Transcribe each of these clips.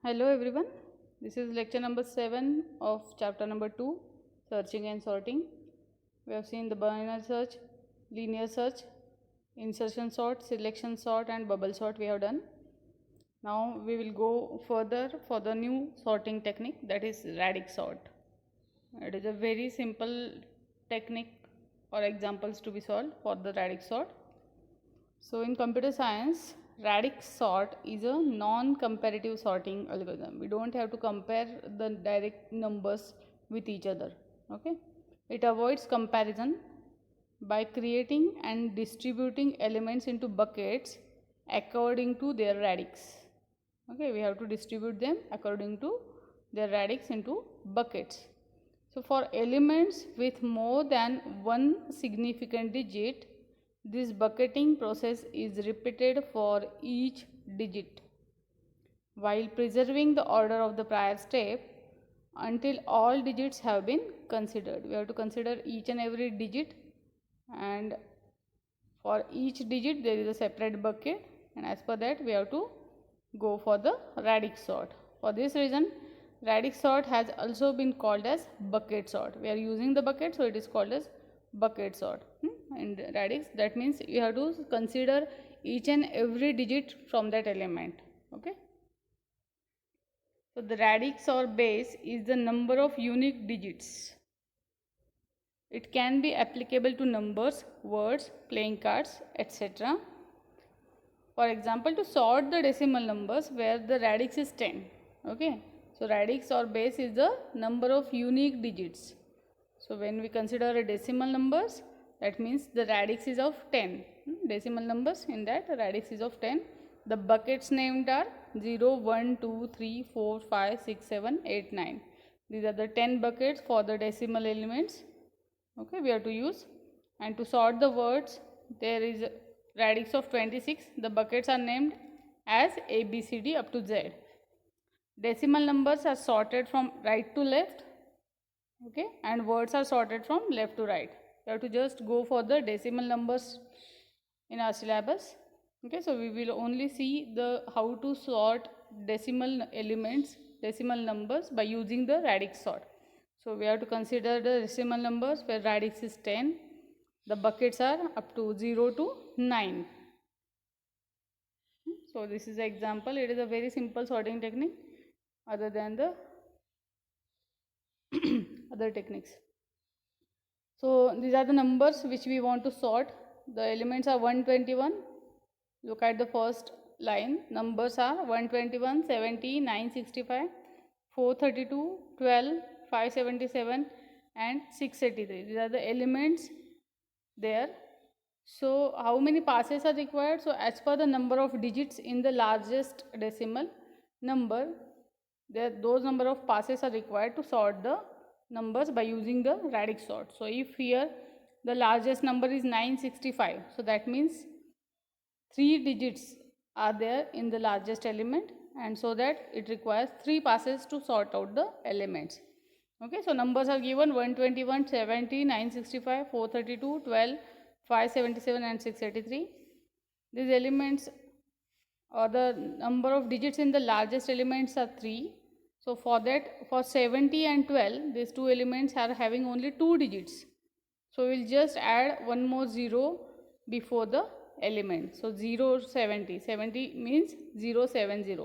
Hello everyone, this is lecture number 7 of chapter number 2, searching and sorting. We have seen the binary search, linear search, insertion sort, selection sort and bubble sort we have done. Now we will go further for the new sorting technique, that is radix sort. It is a very simple technique or examples to be solved for the radix sort. So in computer science, radix sort is a non-comparative sorting algorithm. We don't have to compare the direct numbers with each other. Okay, it avoids comparison by creating and distributing elements into buckets according to their radix. Okay, we have to distribute them according to their radix into buckets. So for elements with more than one significant digit, this bucketing process is repeated for each digit while preserving the order of the prior step until all digits have been considered. We have to consider each and every digit, and for each digit there is a separate bucket, and as per that we have to go for the radix sort. For this reason, radix sort has also been called as bucket sort. We are using the bucket, so it is called as bucket sort. In radix, that means you have to consider each and every digit from that element. Okay, so the radix or base is the number of unique digits. It can be applicable to numbers, words, playing cards, etc. For example, to sort the decimal numbers where the radix is 10. Okay, so radix or base is the number of unique digits. So when we consider a decimal numbers, that means the radix is of 10. Decimal numbers, in that radix is of 10. The buckets named are 0, 1, 2, 3, 4, 5, 6, 7, 8, 9. These are the 10 buckets for the decimal elements. Okay, we have to use. And to sort the words, there is a radix of 26. The buckets are named as A, B, C, D up to Z. Decimal numbers are sorted from right to left. Okay, and words are sorted from left to right. You have to just go for the decimal numbers in our syllabus. Okay, so we will only see the how to sort decimal elements, decimal numbers by using the radix sort. So we have to consider the decimal numbers where radix is 10. The buckets are up to 0 to 9. So this is the example. It is a very simple sorting technique other than the other techniques. So these are the numbers which we want to sort. The elements are 121. Look at the first line. Numbers are 121, 70, 965, 432, 12, 577 and 683. These are the elements there. So how many passes are required? So as per the number of digits in the largest decimal number, those number of passes are required to sort the numbers by using the radix sort. So if here the largest number is 965, so that means 3 digits are there in the largest element, and so that it requires 3 passes to sort out the elements. Okay, so numbers are given 121, 70, 965, 432, 12, 577 and 683. These elements or the number of digits in the largest elements are 3. So for that, for 70 and 12, these two elements are having only 2 digits. So we will just add one more 0 before the element. So 0, 70. 70 means 0, 70.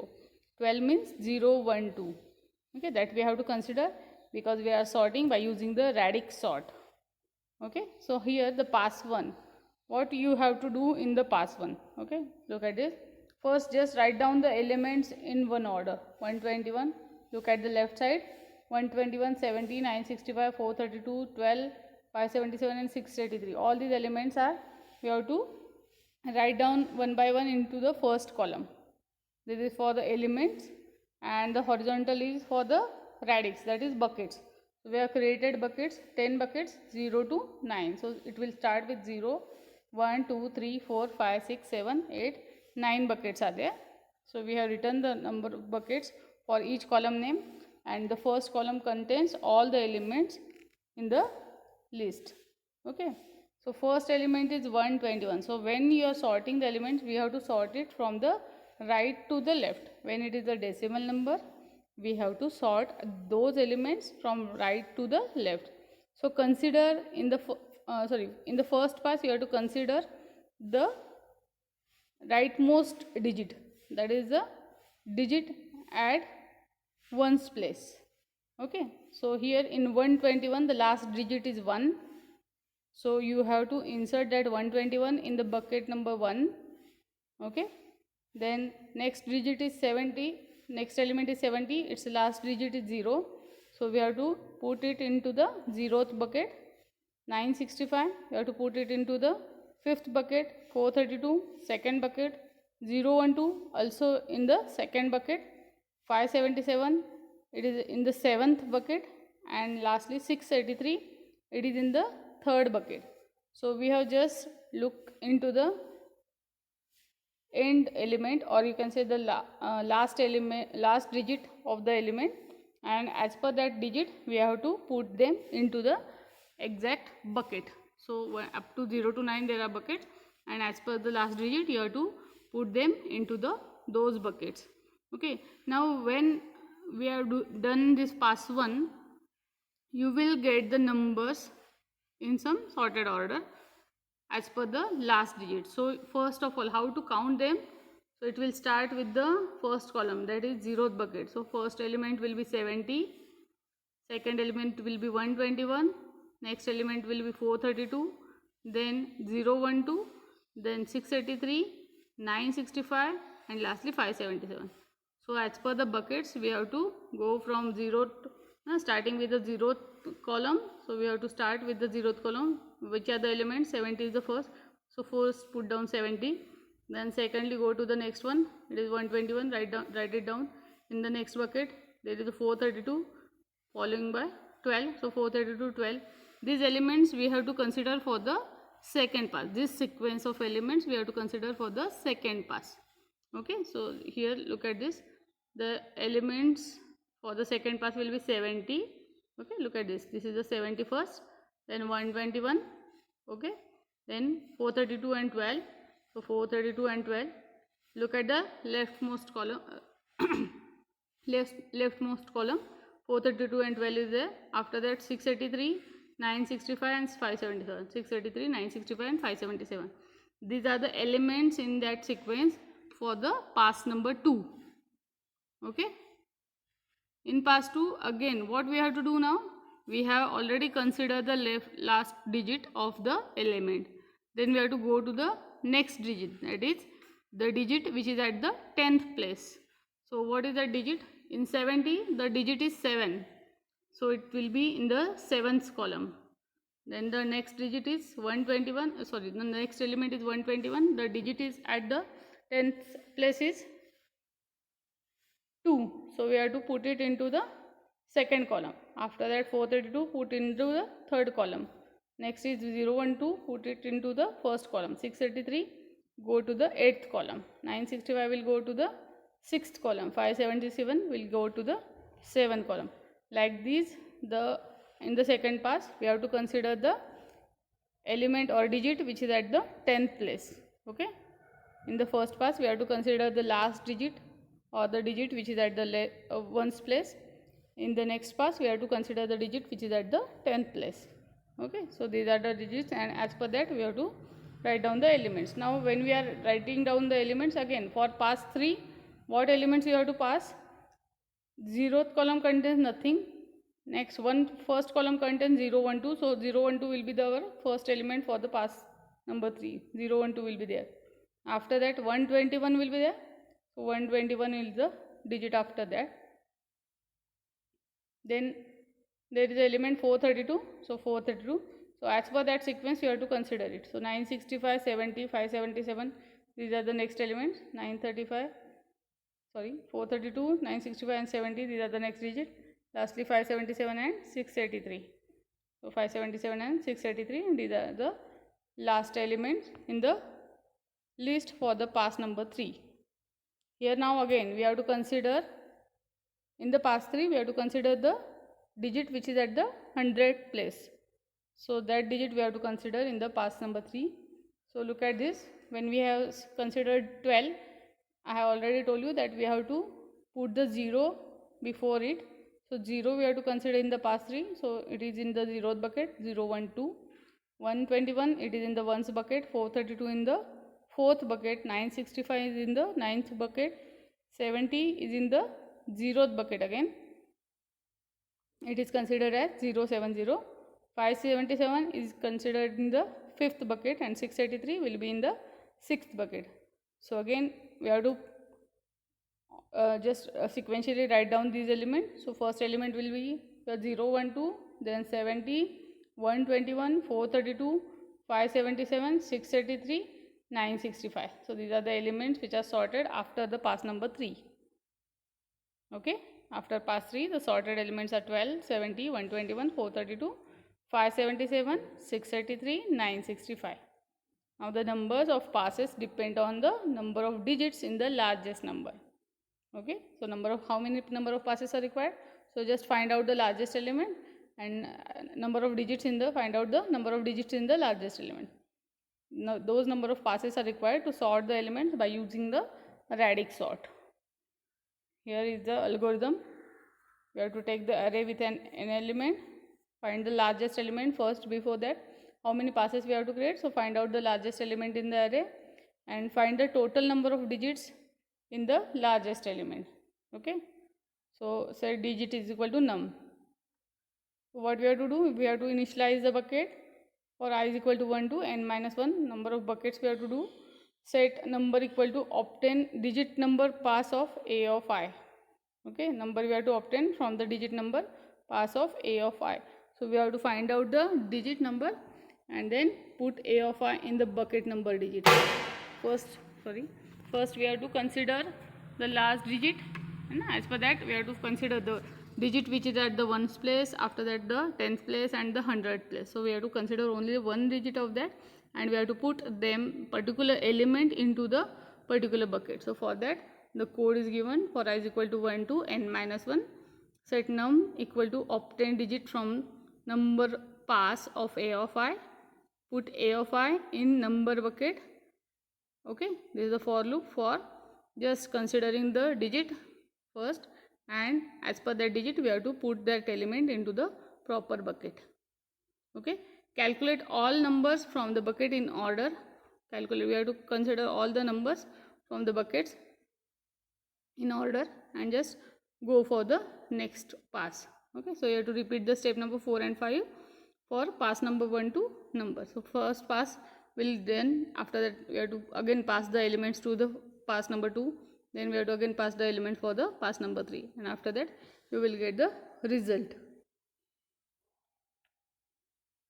12 means 0, 1, 2. Okay, that we have to consider because we are sorting by using the radix sort. Okay, so here the pass 1. What you have to do in the pass 1? Okay, look at this. First, just write down the elements in one order. 121. Look at the left side. 121, 70, 965, 432, 12, 577 and 683. All these elements are, we have to write down one by one into the first column. This is for the elements, and the horizontal is for the radix, that is buckets. So we have created buckets, 10 buckets, 0 to 9. So it will start with 0, 1, 2, 3, 4, 5, 6, 7, 8, 9 buckets are there. So we have written the number of buckets for each column name, and the first column contains all the elements in the list. Okay, so first element is 121. So when you are sorting the elements, we have to sort it from the right to the left. When it is a decimal number, we have to sort those elements from right to the left. So consider in the in the first pass you have to consider the rightmost digit, that is the digit at ones place. Okay, so here in 121 the last digit is 1, so you have to insert that 121 in the bucket number 1. Okay, then next digit is 70, next element is 70, its last digit is 0, so we have to put it into the 0th bucket. 965 you have to put it into the 5th bucket. 432 second bucket. 012 also in the second bucket. 577 it is in the 7th bucket, and lastly 683 it is in the 3rd bucket. So we have just look into the end element, or you can say the last digit of the element, and as per that digit we have to put them into the exact bucket. So up to 0 to 9 there are buckets, and as per the last digit you have to put them into those buckets. Okay, now when we have done this pass 1, you will get the numbers in some sorted order as per the last digit. So first of all, how to count them? So it will start with the first column, that is 0th bucket. So first element will be 70, second element will be 121, next element will be 432, then 012, then 683, 965, and lastly 577. So as per the buckets we have to go from 0 to, starting with the 0th column. So we have to start with the 0th column. Which are the elements? 70 is the first, so first put down 70. Then secondly go to the next one, it is 121, write it down. In the next bucket there is a 432 following by 12, so 432, 12. These elements we have to consider for the second pass. This sequence of elements we have to consider for the second pass. Okay, so here look at this, the elements for the second pass will be 70. Okay, look at this, this is the 71st, then 121. Okay, then 432 and 12, so 432 and 12. Look at the leftmost column, leftmost column, 432 and 12 is there. After that 683, 965 and 577. 683, 965 and 577. These are the elements in that sequence for the pass number 2. Okay, in pass 2 again what we have to do now? We have already considered the last digit of the element. Then we have to go to the next digit, that is the digit which is at the 10th place. So what is that digit? In 70 the digit is 7, so it will be in the 7th column. Then the next digit is 121, the next element is 121, the digit is at the 10th place is 2, so we have to put it into the second column. After that 432 put into the third column. Next is 012, put it into the first column. 633 go to the 8th column. 965 will go to the 6th column. 577 will go to the 7th column. Like these, in the second pass we have to consider the element or digit which is at the 10th place. Okay, in the first pass we have to consider the last digit or the digit which is at the ones place. In the next pass we have to consider the digit which is at the 10th place. Okay, so these are the digits, and as per that we have to write down the elements. Now when we are writing down the elements, again for pass 3 what elements you have to pass? 0th column contains nothing. Next first column contains 012, so 012 will be our first element for the pass number 3. 012 will be there. After that 121 will be there, so 121 is the digit after that. Then there is the element 432, so 432. So as per that sequence you have to consider it. So 965, 70, 577, these are the next elements. 432, 965 and 70, these are the next digit. Lastly 577 and 683. So 577 and 683, these are the last elements in the list for the pass number 3. Here now again we have to consider, in the pass 3 we have to consider the digit which is at the 100th place. So that digit we have to consider in the pass number 3. So look at this, when we have considered 12, I have already told you that we have to put the 0 before it. So 0 we have to consider in the past 3. So it is in the 0th bucket, 0, 1, 2. 121 it is in the 1st bucket, 432 in the 4th bucket, 965 is in the 9th bucket, 70 is in the 0th bucket again. It is considered as 070. 577 is considered in the 5th bucket and 683 will be in the 6th bucket. So again we have to just sequentially write down these elements. So first element will be the 0, 1, 2, then 70, 121, 432, 577, 633, 965. So these are the elements which are sorted after the pass number 3. Okay, after pass 3 the sorted elements are 12, 70, 121, 432, 577, 633, 965. Now the numbers of passes depend on the number of digits in the largest number. Okay, so how many number of passes are required? So just find out the largest element and number of digits in the, find out the number of digits in the largest element. Now those number of passes are required to sort the elements by using the radix sort. Here is the algorithm. We have to take the array with an element, find the largest element first. Before that, how many passes we have to create? So find out the largest element in the array and find the total number of digits in the largest element. Okay, so say digit is equal to num. So what we have to do? We have to initialize the bucket for I is equal to 1 to n minus 1 number of buckets we have to do. Set number equal to obtain digit number pass of a of I. Okay, number we have to obtain from the digit number pass of a of I. So we have to find out the digit number and then put a of I in the bucket number digit. First we have to consider the last digit, and as per that we have to consider the digit which is at the 1st place, after that the 10th place and the 100th place. So we have to consider only one digit of that and we have to put them particular element into the particular bucket. So for that the code is given for I is equal to 1 to n minus 1. Set num equal to obtain digit from number pass of a of I. Put a of I in number bucket. Okay, this is the for loop for just considering the digit first, and as per that digit we have to put that element into the proper bucket. Okay, calculate all numbers from the bucket in order. We have to consider all the numbers from the buckets in order and just go for the next pass. Okay, so you have to repeat the step number 4 and 5 for pass number 1 to number. So first pass will, then after that we have to again pass the elements to the pass number 2, then we have to again pass the element for the pass number 3, and after that we will get the result.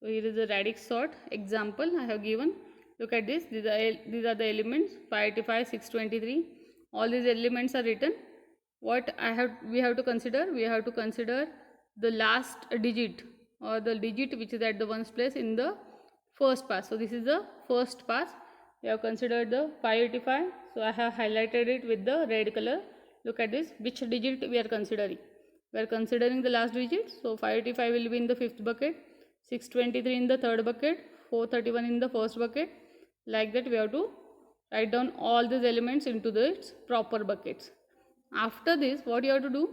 So here is the radix sort example I have given. Look at this. These are the elements 585, 623. All these elements are written. What we have to consider? We have to consider the last digit or the digit which is at the 1st place in the first pass. So this is the first pass. We have considered the 585. So I have highlighted it with the red color. Look at this. Which digit we are considering? We are considering the last digit. So 585 will be in the 5th bucket, 623 in the 3rd bucket, 431 in the 1st bucket. Like that we have to write down all these elements into its proper buckets. After this, what you have to do?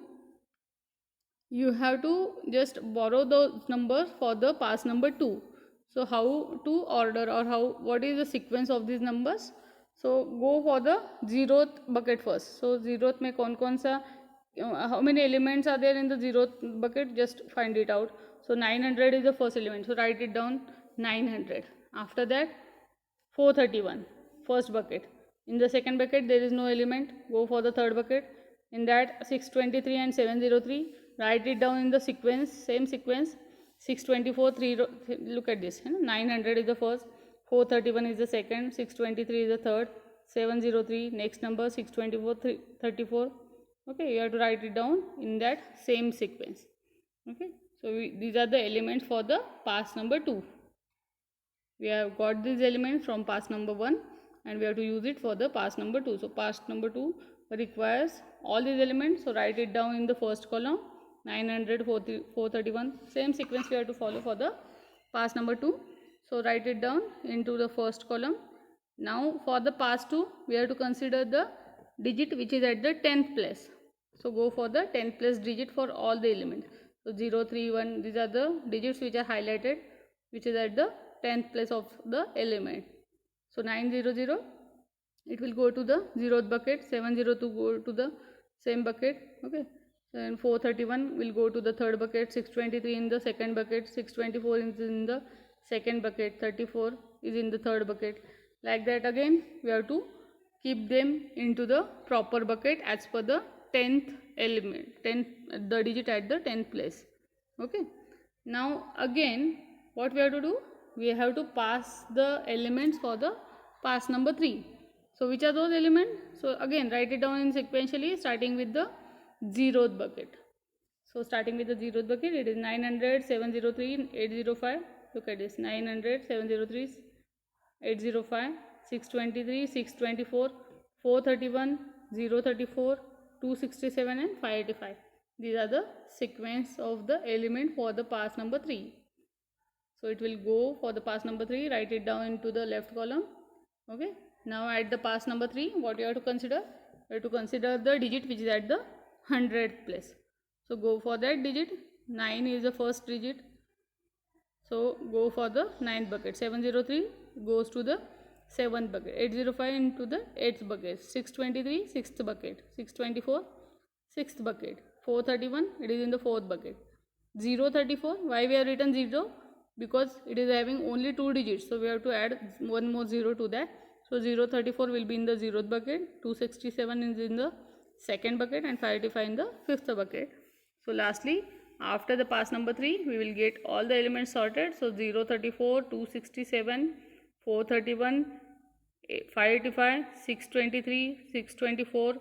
You have to just borrow those numbers for the pass number 2. So how to order, or what is the sequence of these numbers? So go for the 0th bucket first. So 0th mein kaun sa, how many elements are there in the 0th bucket? Just find it out. So 900 is the first element. So write it down, 900. After that 431, first bucket. In the second bucket there is no element. Go for the third bucket. In that 623 and 703. Write it down in the sequence, same sequence. 624, 3, look at this. 900 is the first, 431 is the second, 623 is the third, 703 next number, 624, 34. Okay, you have to write it down in that same sequence. Okay, so these are the elements for the pass number 2. We have got these elements from pass number 1 and we have to use it for the pass number 2. So pass number 2 requires all these elements. So write it down in the first column, 900, 431. Same sequence we have to follow for the pass number 2. So write it down into the first column. Now for the pass 2, we have to consider the digit which is at the 10th place. So go for the 10th place digit for all the elements. So 0, 3, 1, these are the digits which are highlighted, which is at the 10th place of the element. So 900, it will go to the 0th bucket, 702 go to the same bucket, okay. Then 431 will go to the third bucket, 623 in the second bucket, 624 is in the second bucket, 34 is in the third bucket. Like that again, we have to keep them into the proper bucket as per the 10th element, 10th the digit at the 10th place, okay. Now again, what we have to do? We have to pass the elements for the pass number 3. So which are those elements? So again, write it down in sequentially, starting with the 0th bucket. So starting with the 0th bucket, it is 900, 703, 805. Look at this, 900, 703, 805, 623, 624, 431, 034, 267 and 585. These are the sequence of the element for the pass number 3. So it will go for the pass number 3, write it down into the left column, okay. Now at the pass number 3, what you have to consider? You have to consider the digit which is at the 100th place. So go for that digit. 9 is the first digit. So go for the 9th bucket. 703 goes to the 7th bucket. 805 into the 8th bucket. 623 6th bucket. 624 6th bucket. 431 it is in the 4th bucket. 034, why we have written 0? Because it is having only 2 digits. So we have to add one more 0 to that. So 034 will be in the 0th bucket. 267 is in the second bucket and 585 in the 5th bucket. So lastly, after the pass number 3, we will get all the elements sorted. So 034, 267, 431, 585, 623, 624,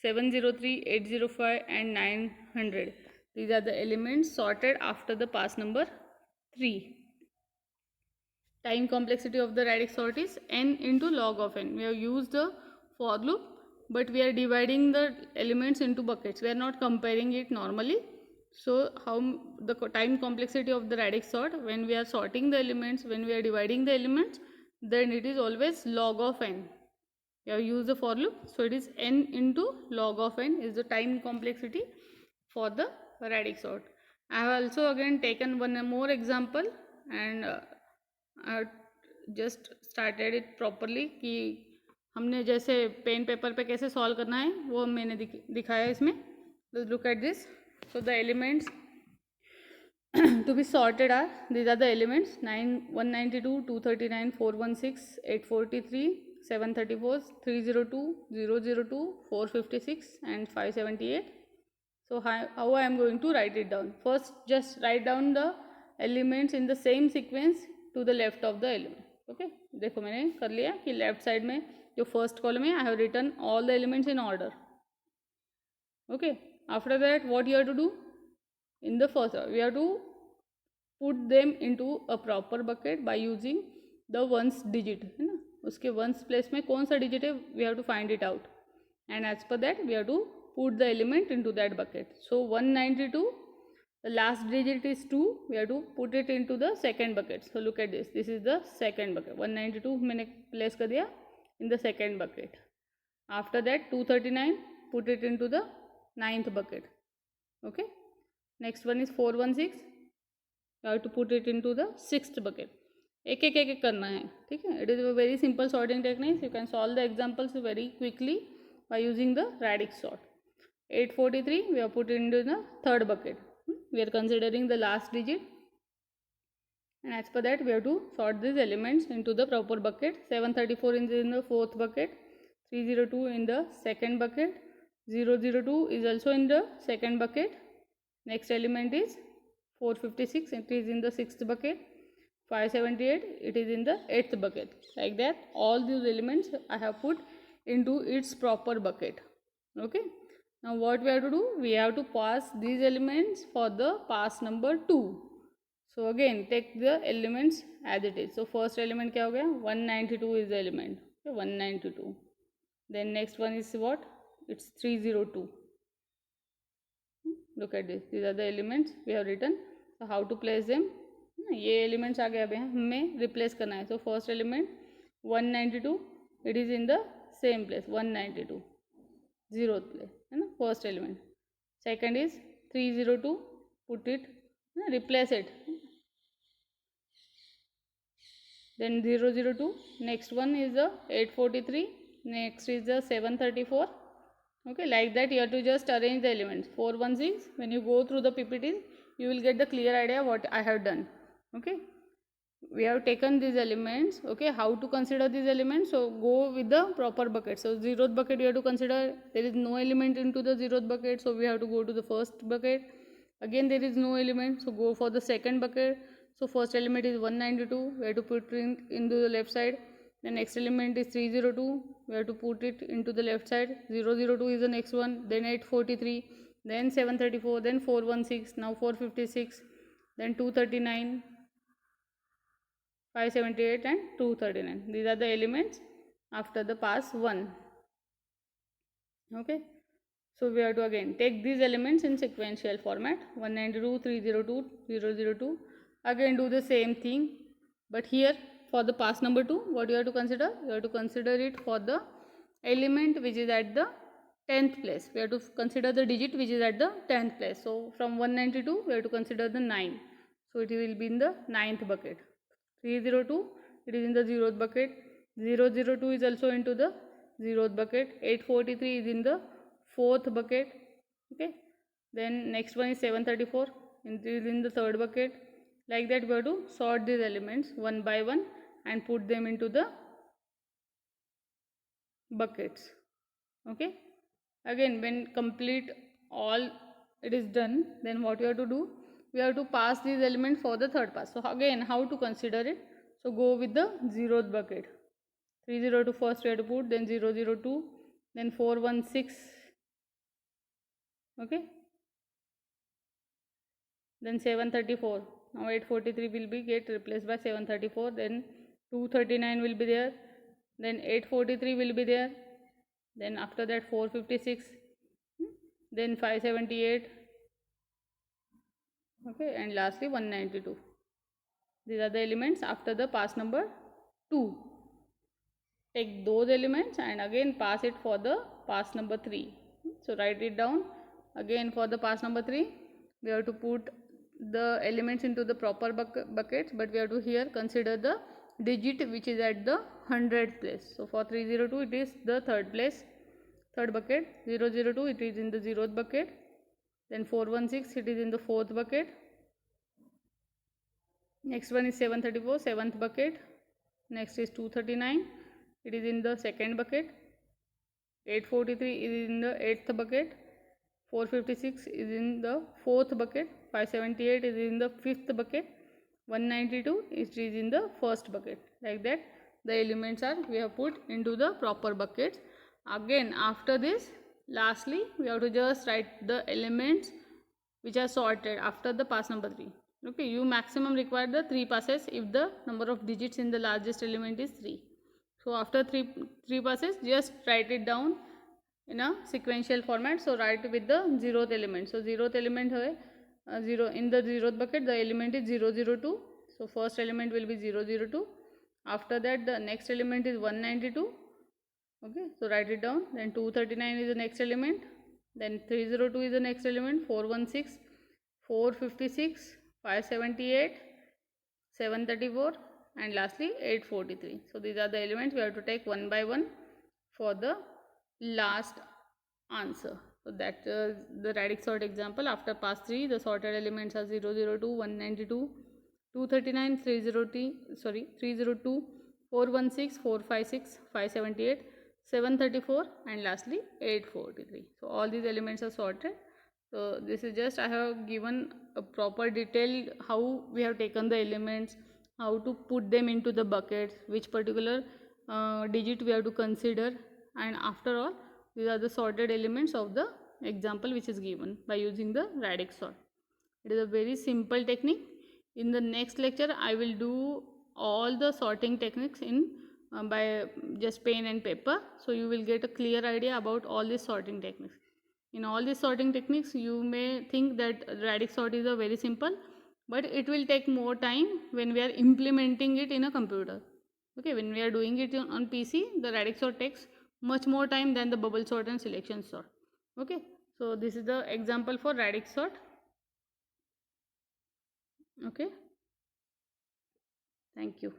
703, 805 and 900. These are the elements sorted after the pass number 3. Time complexity of the radix sort is n into log of n. We have used the for loop, but we are dividing the elements into buckets. We are not comparing it normally. So how the time complexity of the radix sort, when we are sorting the elements, when we are dividing the elements, then it is always log of n. We have used the for loop, so it is n into log of n is the time complexity for the radix sort. I have also again taken one more example and I just started it properly कि हमने जैसे pen paper पे कैसे solve करना है वो मैंने दिखाया इसमें. Look at this. So the elements to be sorted are, these are the elements 192, 239, 416, 843, 734, 302, 002, 456 and 578. So how I am going to write it down? First just write down the elements in the same sequence to the left of the element. Okay, देखो मैंने कर लिया कि left side में जो first column है I have written all the elements in order. Okay, after that what you have to do? In the first we have to put them into a proper bucket by using the ones digit, है ना. उसके ones place में कौन सा digit है we have to find it out and as per that we have to put the element into that bucket. So 192, the last digit is 2, we have to put it into the second bucket. So look at this, this is the second bucket. 192 मैंने place कर दिया in the second bucket. After that 239, put it into the 9th bucket. Okay, next one is 416, you have to put it into the 6th bucket. एक एक करना है, ठीक है. It is a very simple sorting technique. You can solve the examples very quickly by using the radix sort. 843 we have put into the third bucket. We are considering the last digit and as per that we have to sort these elements into the proper bucket. 734 is in the 4th bucket, 302 in the second bucket, 002 is also in the second bucket. Next element is 456, it is in the 6th bucket. 578 it is in the 8th bucket. Like that all these elements I have put into its proper bucket. Okay, now what we have to do? We have to pass these elements for the pass number 2. So again take the elements as it is. So first element क्या हो गया? 192 is the element. Okay, 192. Then next one is what? It's 302. Look at this, these are the elements we have written. So how to place them? ये elements आ गए अब हमें replace करना है. So first element 192, it is in the same place 192. zeroth place, है ना, first element. Second is 302, put it, replace it. Then 002. Next one is the 843. Next is the 734. Okay, like that you have to just arrange the elements. 416. When you go through the PPTs, you will get the clear idea what I have done. Okay, we have taken these elements. Okay, how to consider these elements? So go with the proper bucket. So zeroth bucket you have to consider. There is no element into the zeroth bucket, so we have to go to the first bucket. Again there is no element, so go for the second bucket. So first element is 192, we have to put it into the left side. The next element is 302, we have to put it into the left side. 002 is the next one, then 843, then 734, then 416, now 456, then 239, 578 and 239. These are the elements after the pass 1. Okay, so we have to again take these elements in sequential format. 192, 302, 002. Again do the same thing, but here for the pass number 2, what you have to consider? You have to consider it for the element which is at the 10th place. We have to consider the digit which is at the 10th place. So from 192 we have to consider the 9. So it will be in the 9th bucket. 302, it is in the 0th bucket. 002 is also into the 0th bucket. 843 is in the 4th bucket. Okay, then next one is 734, it is in the 3rd bucket. Like that we have to sort these elements one by one and put them into the buckets. Okay, again when complete all it is done, then what we have to do? We have to pass these elements for the third pass. So again how to consider it? So go with the 0th bucket. 302 first we have to put, then 002, then 416. Okay, then 734. Now 843 will be get replaced by 734. Then 239 will be there. Then 843 will be there. Then after that 456. Then 578. Okay, and lastly 192. These are the elements after the pass number 2. Take those elements and again pass it for the pass number 3. So write it down. Again for the pass number 3, we have to put the elements into the proper buckets, but we have to here consider the digit which is at the 100th place. So for 302 it is the 3rd place, 3rd bucket. 002 it is in the 0th bucket. Then 416 it is in the 4th bucket. Next one is 734, 7th bucket. Next is 239, it is in the 2nd bucket. 843 is in the 8th bucket. 456 is in the 4th bucket. 578 is in the 5th bucket. 192 is in the 1st bucket. Like that the elements are we have put into the proper buckets. Again after this, lastly we have to just write the elements which are sorted after the pass number 3. Okay, you maximum require the 3 passes if the number of digits in the largest element is 3. So after 3 passes, just write it down in a sequential format. So write with the 0th element. So 0th element है 0 in the 0th bucket, the element is 002. So first element will be 002. After that the next element is 192. Okay, so write it down. Then 239 is the next element. Then 302 is the next element. 416, 456, 578, 734 and lastly 843. So these are the elements we have to take one by one for the last answer. So that the radix sort example. After pass 3, the sorted elements are 002, 192, 239, 302, 416, 456, 578, 734 and lastly 843. So all these elements are sorted. So this is just I have given a proper detail how we have taken the elements, how to put them into the buckets, which particular digit we have to consider, and after all these are the sorted elements of the example which is given by using the radix sort. It is a very simple technique. In the next lecture I will do all the sorting techniques in by just pen and paper, so you will get a clear idea about all these sorting techniques. In all these sorting techniques you may think that radix sort is a very simple, but it will take more time when we are implementing it in a computer. Okay, when we are doing it on PC, the radix sort takes much more time than the bubble sort and selection sort. Okay, so this is the example for radix sort. Okay, thank you.